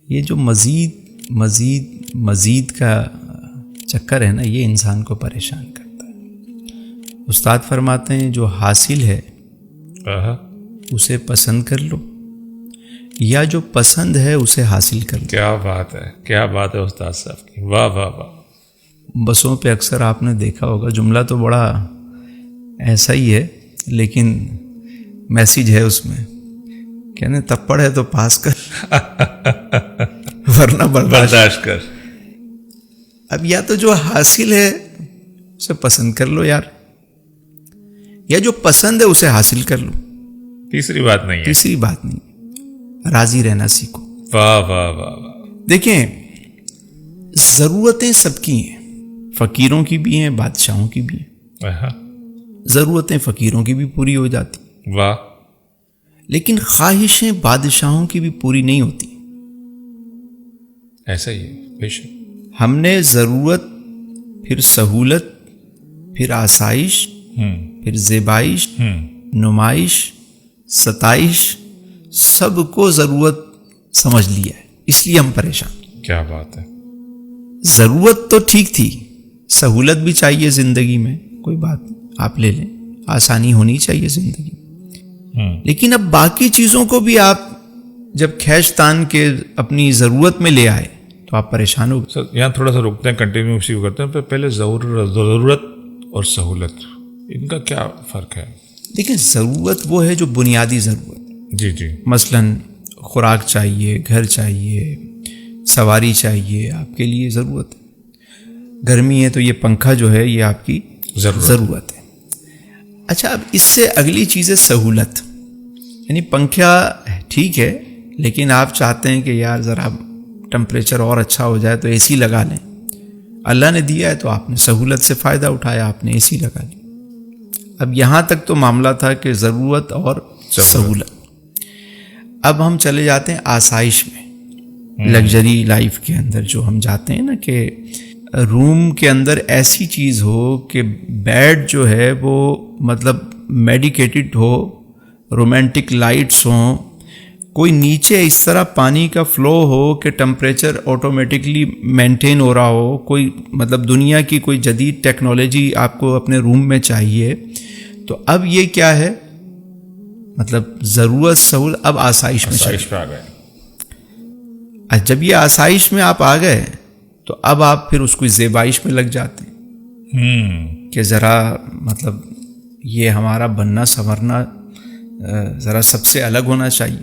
یہ جو مزید کا چکر ہے نا، یہ انسان کو پریشان کرتا ہے. استاد فرماتے ہیں جو حاصل ہے اسے پسند کر لو، یا جو پسند ہے اسے حاصل کر لو. کیا بات ہے، کیا بات ہے استاد صاحب کی، واہ واہ واہ. بسوں پہ اکثر آپ نے دیکھا ہوگا، جملہ تو بڑا ایسا ہی ہے لیکن میسیج ہے اس میں، کہنے تپڑ ہے تو پاس کر ورنہ برداشت کر. اب یا تو جو حاصل ہے اسے پسند کر لو یار، یا جو پسند ہے اسے حاصل کر لو. تیسری بات نہیں ہے. تیسری بات نہیں، راضی رہنا سیکھو. واہ واہ واہ. دیکھیں ضرورتیں سب کی ہیں، فقیروں کی بھی ہیں، بادشاہوں کی بھی ہیں. ضرورتیں فقیروں کی بھی پوری ہو جاتی، واہ. لیکن خواہشیں بادشاہوں کی بھی پوری نہیں ہوتی. ایسا ہی ہے بے شک. ہم نے ضرورت، پھر سہولت، پھر آسائش، پھر زیبائش، نمائش، ستائش، سب کو ضرورت سمجھ لیا ہے، اس لیے ہم پریشان. کیا بات ہے. ضرورت تو ٹھیک تھی، سہولت بھی چاہیے زندگی میں، کوئی بات نہیں آپ لے لیں، آسانی ہونی چاہیے زندگی میں. لیکن اب باقی چیزوں کو بھی آپ جب کھینچ تان کے اپنی ضرورت میں لے آئے تو آپ پریشان ہو گئے. سر یہاں تھوڑا سا رکتے ہیں، کنٹینیو شروع کرتے ہیں. پہلے ضرورت اور سہولت، ان کا کیا فرق ہے؟ دیکھیں ضرورت وہ ہے جو بنیادی ضرورت. جی جی. مثلاً خوراک چاہیے، گھر چاہیے، سواری چاہیے، آپ کے لیے ضرورت ہے. گرمی ہے تو یہ پنکھا جو ہے یہ آپ کی ضرورت ہے. اچھا اب اس سے اگلی چیز ہے سہولت. یعنی پنکھا ٹھیک ہے لیکن آپ چاہتے ہیں کہ یار ذرا ٹمپریچر اور اچھا ہو جائے تو اے سی لگا لیں. اللہ نے دیا ہے تو آپ نے سہولت سے فائدہ اٹھایا، آپ نے اے سی لگا لی. اب یہاں تک تو معاملہ تھا کہ ضرورت اور سہولت. اب ہم چلے جاتے ہیں آسائش میں، لگژری لائف کے اندر جو ہم جاتے ہیں نا، کہ روم کے اندر ایسی چیز ہو کہ بیڈ جو ہے وہ مطلب میڈیکیٹڈ ہو، رومانٹک لائٹس ہوں، کوئی نیچے اس طرح پانی کا فلو ہو کہ ٹمپریچر آٹومیٹکلی مینٹین ہو رہا ہو. کوئی مطلب دنیا کی کوئی جدید ٹیکنالوجی آپ کو اپنے روم میں چاہیے. تو اب یہ کیا ہے، مطلب ضرورت سہولت اب آسائش میں آ گئے. جب یہ آسائش میں آپ آ گئے تو اب آپ پھر اس کو زیبائش میں لگ جاتے ہیں کہ ذرا مطلب یہ ہمارا بننا سنورنا ذرا سب سے الگ ہونا چاہیے،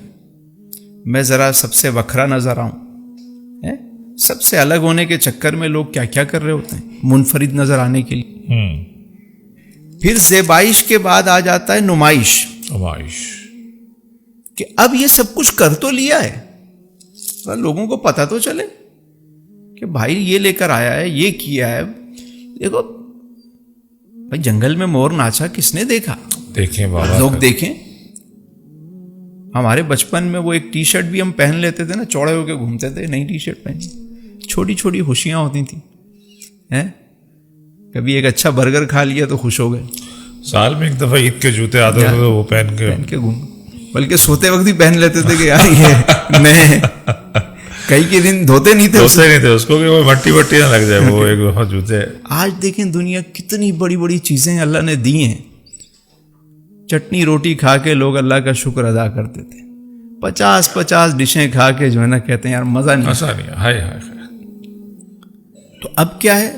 میں ذرا سب سے وکھرا نظر آؤں. سب سے الگ ہونے کے چکر میں لوگ کیا کیا کر رہے ہوتے ہیں منفرد نظر آنے کے لیے. پھر زیبائش کے بعد آ جاتا ہے نمائش، کہ اب یہ سب کچھ کر تو لیا ہے، لوگوں کو پتہ تو چلے کہ بھائی یہ لے کر آیا ہے، یہ کیا ہے. دیکھو بھائی جنگل میں مور ناچا کس نے دیکھا؟ دیکھیں بابا، لوگ دیکھیں. ہمارے بچپن میں وہ ایک ٹی شرٹ بھی ہم پہن لیتے تھے نا، چوڑے ہو کے گھومتے تھے، نئی ٹی شرٹ پہنی، چھوٹی چھوٹی خوشیاں ہوتی تھیں. کبھی ایک اچھا برگر کھا لیا تو خوش ہو گئے. سال میں ایک دفعہ عید کے جوتے آتے تھے وہ پہن کے گھوم، بلکہ سوتے وقت بھی پہن لیتے تھے کہ یار یہ نئے، کئی کے دن دھوتے نہیں تھے اس کو کہ وہ مٹی نہ لگ جائے وہ ایک دفعہ جوتے. آج دیکھیں دنیا کتنی بڑی بڑی چیزیں اللہ نے دی ہیں. چٹنی روٹی کھا کے لوگ اللہ کا شکر ادا کرتے تھے، 50 ڈشیں کھا کے جو ہے نا کہتے ہیں یار مزہ نہیں. ہائے. تو اب کیا ہے،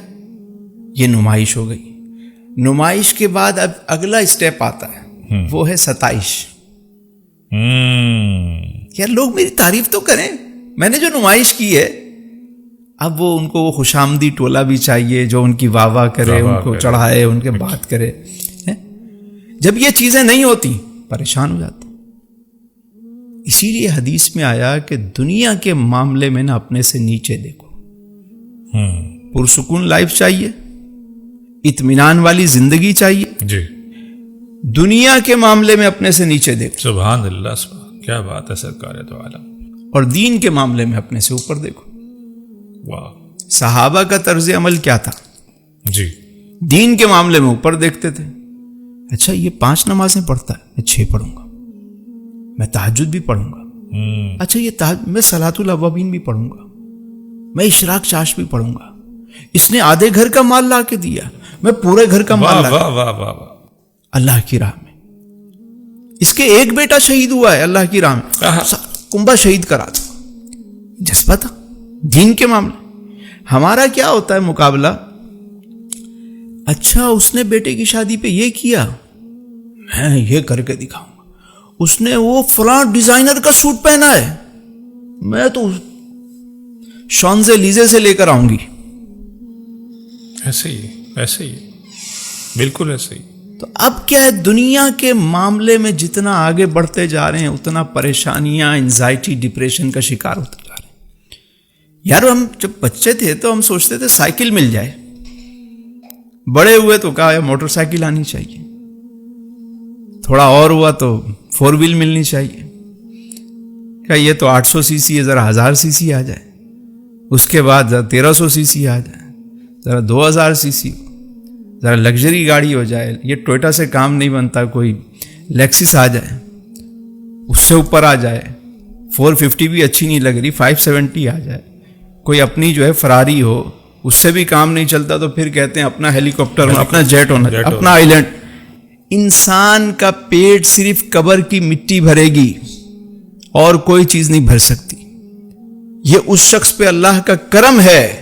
یہ نمائش ہو گئی. نمائش کے بعد اب اگلا اسٹیپ آتا ہے، وہ ہے ستائش. یار لوگ میری تعریف تو کریں، میں نے جو نمائش کی ہے. اب وہ ان کو وہ خوش آمدی ٹولہ بھی چاہیے جو ان کی واہ واہ کرے، ان کو چڑھائے، ان کے بات کرے. جب یہ چیزیں نہیں ہوتی پریشان ہو جاتے. اسی لیے حدیث میں آیا کہ دنیا کے معاملے میں نا اپنے سے نیچے دیکھو. پرسکون لائف چاہیے، اطمینان والی زندگی چاہیے جی. دنیا کے معاملے میں اپنے سے نیچے دیکھو. سبحان اللہ، کیا بات ہے سرکار تو عالم. اور دین کے معاملے میں اپنے سے اوپر دیکھو. واہ. صحابہ کا طرز عمل کیا تھا؟ جی. دین کے معاملے میں اوپر دیکھتے تھے. اچھا یہ 5 نمازیں پڑھتا ہے، میں 6 پڑھوں گا، میں تہجد بھی پڑھوں گا، اچھا یہ میں صلاۃ الاوابین بھی پڑھوں گا، میں اشراق چاش بھی پڑھوں گا، اس نے آدھے گھر کا مال لا کے دیا، میں پورے گھر کا مال لا اللہ کی راہ میں. اس کے ایک بیٹا شہید ہوا ہے اللہ کی راہ میں، کنبہ شہید کرا دو. جذبہ تھا دین کے معاملے. ہمارا کیا ہوتا ہے مقابلہ، اچھا اس نے بیٹے کی شادی پہ یہ کیا، میں یہ کر کے دکھاؤں گا. اس نے وہ فلاں ڈیزائنر کا سوٹ پہنا ہے، میں تو شانزے لیزے سے لے کر آؤں گی. ایسے ہی بالکل ایسے ہی. تو اب کیا ہے، دنیا کے معاملے میں جتنا آگے بڑھتے جا رہے ہیں اتنا پریشانیاں، انزائٹی، ڈپریشن کا شکار ہوتے جا رہے ہیں. یار ہم جب بچے تھے تو ہم سوچتے تھے سائیکل مل جائے، بڑے ہوئے تو کہا موٹر سائیکل آنی چاہیے، تھوڑا اور ہوا تو 4 ویل ملنی چاہیے. کہا یہ تو 800 سی سی ہے، ذرا 1000 سی سی آ جائے، اس کے بعد ذرا 1300 سی سی آ جائے، ذرا 2000 سی سی، ذرا لگژری گاڑی ہو جائے. یہ ٹوئٹا سے کام نہیں بنتا، کوئی لیکسس آ جائے، اس سے اوپر آ جائے. 450 بھی اچھی نہیں لگ رہی، 570 آ جائے. کوئی اپنی جو ہے فراری ہو، اس سے بھی کام نہیں چلتا تو پھر کہتے ہیں اپنا ہیلی کاپٹر ہونا، اپنا جیٹ ہونا، اپنا آئی لینڈ. انسان کا پیٹ صرف قبر کی مٹی بھرے گی اور کوئی چیز نہیں بھر سکتی. یہ اس شخص پہ اللہ کا کرم ہے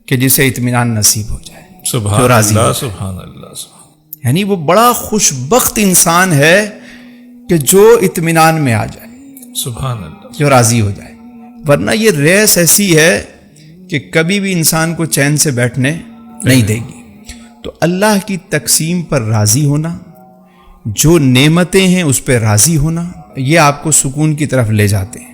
کہ جسے اطمینان نصیب ہو جائے، سبحان اللہ سبحان اللہ. یعنی وہ بڑا خوش بخت انسان ہے کہ جو اطمینان میں آ جائے، سبحان اللہ، جو راضی ہو جائے. ورنہ یہ ریس ایسی ہے کہ کبھی بھی انسان کو چین سے بیٹھنے نہیں دے گی. تو اللہ کی تقسیم پر راضی ہونا، جو نعمتیں ہیں اس پہ راضی ہونا، یہ آپ کو سکون کی طرف لے جاتے ہیں.